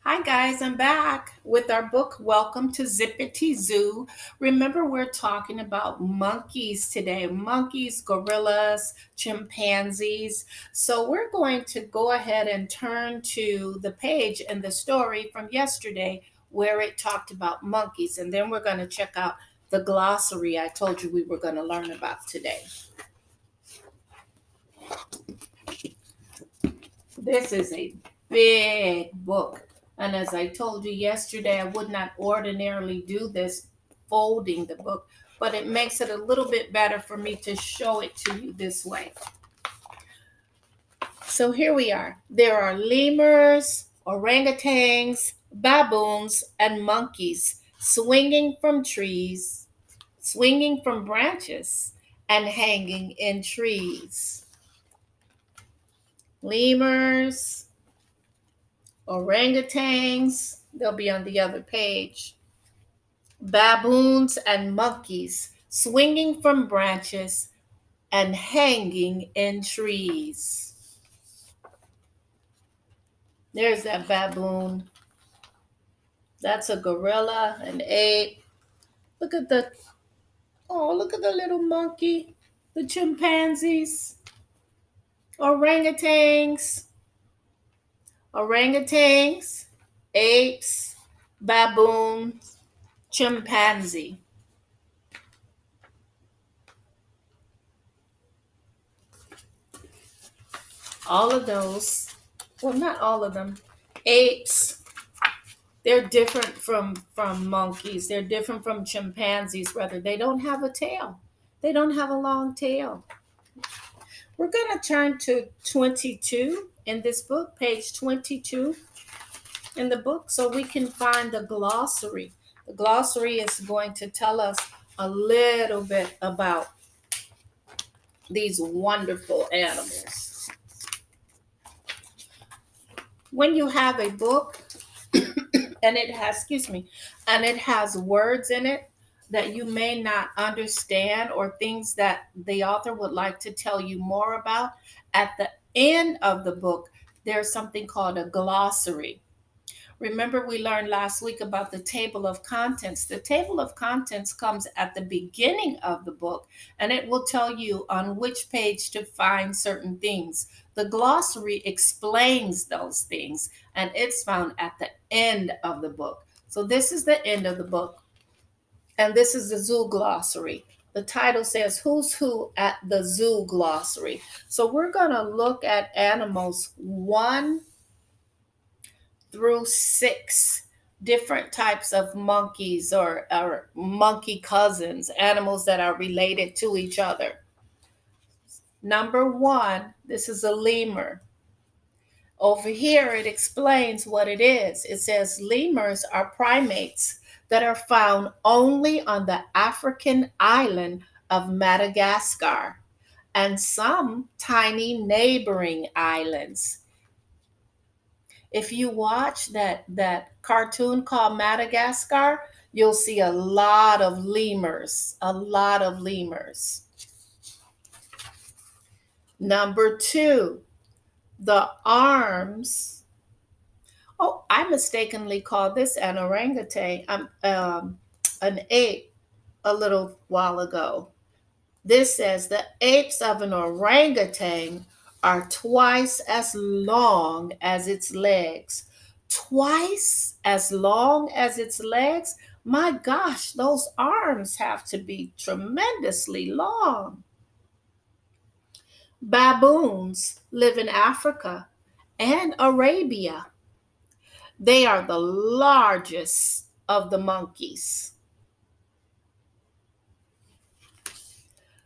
Hi guys, I'm back with our book Welcome to Zippity Zoo. Remember, we're talking about monkeys today monkeys, gorillas, chimpanzees. So, we're going to go ahead and turn to the page in the story from yesterday where it talked about monkeys, and then we're going to check out the glossary I told you we were going to learn about today. This is a big book. And as I told you yesterday, I would not ordinarily do this folding the book, but it makes it a little bit better for me to show it to you this way. So here we are. There are lemurs, orangutans, baboons, and monkeys swinging from trees, swinging from branches, and hanging in trees. Lemurs, orangutans, they'll be on the other page, baboons and monkeys swinging from branches and hanging in trees. There's that baboon. That's a gorilla, an ape. Look at look at the little monkey, the chimpanzees, orangutans, apes, baboons, chimpanzee. All of those, well, not all of them, apes, they're different from monkeys. They're different from chimpanzees, rather. They don't have a tail. They don't have a long tail. We're going to turn to 22 in this book, page 22 in the book, so we can find the glossary. The glossary is going to tell us a little bit about these wonderful animals. When you have a book and it has, and it has words in it that you may not understand or things that the author would like to tell you more about, at the end of the book, there's something called a glossary. Remember, we learned last week about the table of contents. The table of contents comes at the beginning of the book, and it will tell you on which page to find certain things. The glossary explains those things, and it's found at the end of the book. So, this is the end of the book, and this is the zoo glossary. The title says Who's Who at the Zoo Glossary. So, we're going to look at animals 1 through 6, different types of monkeys or monkey cousins, animals that are related to each other. Number 1, this is a lemur. Over here, it explains what it is. It says lemurs are primates that are found only on the African island of Madagascar and some tiny neighboring islands. If you watch that cartoon called Madagascar, you'll see a lot of lemurs, a lot of lemurs. Number 2, the arms. Oh, I mistakenly called this an orangutan, an ape a little while ago. This says the apes of an orangutan are twice as long as its legs. Twice as long as its legs? My gosh, those arms have to be tremendously long. Baboons live in Africa and Arabia. They are the largest of the monkeys.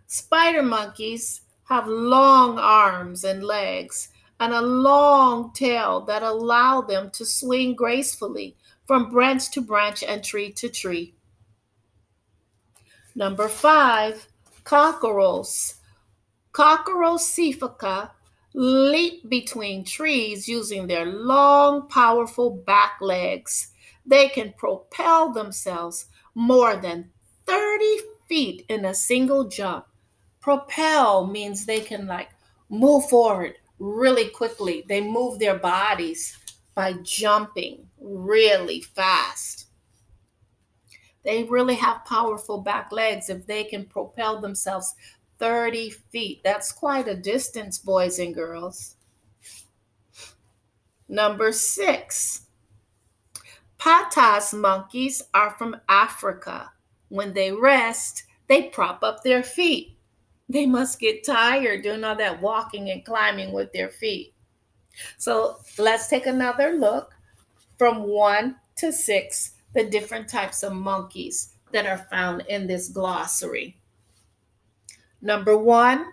Spider monkeys have long arms and legs and a long tail that allow them to swing gracefully from branch to branch and tree to tree. Number 5, cockerels. Cockrocephalica leap between trees using their long, powerful back legs. They can propel themselves more than 30 feet in a single jump. Propel means they can like move forward really quickly. They move their bodies by jumping really fast. They really have powerful back legs if they can propel themselves 30 feet. That's quite a distance, boys and girls. Number 6, Patas monkeys are from Africa. When they rest, they prop up their feet. They must get tired doing all that walking and climbing with their feet. So let's take another look from 1 to 6, the different types of monkeys that are found in this glossary. Number 1,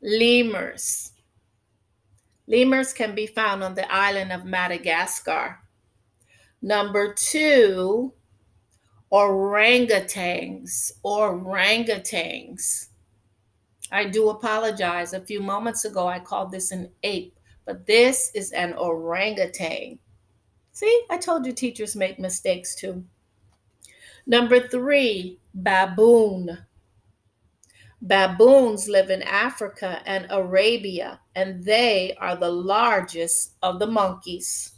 lemurs. Lemurs can be found on the island of Madagascar. Number 2, orangutans. Orangutans. I do apologize. A few moments ago, I called this an ape, but this is an orangutan. See, I told you teachers make mistakes too. Number 3, baboon. Baboons live in Africa and Arabia, and they are the largest of the monkeys.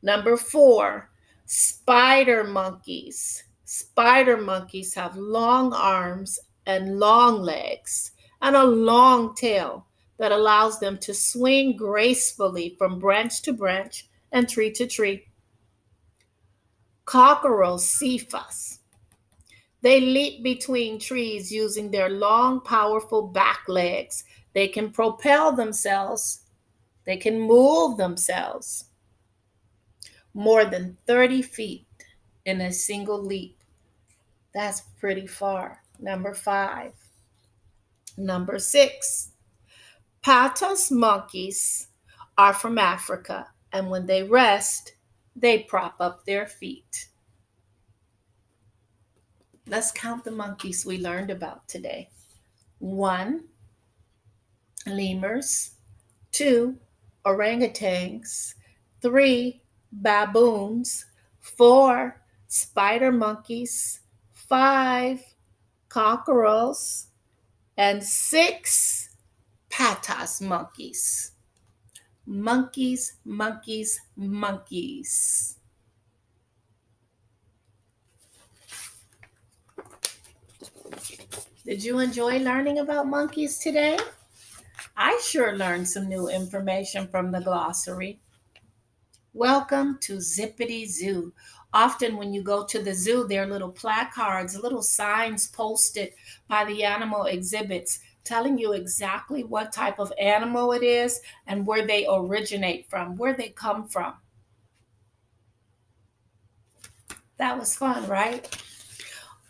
Number 4, spider monkeys. Spider monkeys have long arms and long legs and a long tail that allows them to swing gracefully from branch to branch and tree to tree. Cockrocephus. They leap between trees using their long, powerful back legs. They can propel themselves. They can move themselves more than 30 feet in a single leap. That's pretty far. Number 5. Number 6. Patos monkeys are from Africa, and when they rest, they prop up their feet. Let's count the monkeys we learned about today. 1, lemurs. 2, orangutans. 3, baboons. 4, spider monkeys. 5, cockerels. And 6, patas monkeys. Monkeys, monkeys, monkeys. Did you enjoy learning about monkeys today? I sure learned some new information from the glossary. Welcome to Zippity Zoo. Often when you go to the zoo, there are little placards, little signs posted by the animal exhibits telling you exactly what type of animal it is and where they originate from, where they come from. That was fun, right?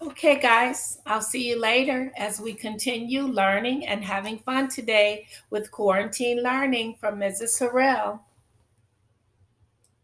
Okay, guys, I'll see you later as we continue learning and having fun today with Quarantine Learning from Mrs. Harrell.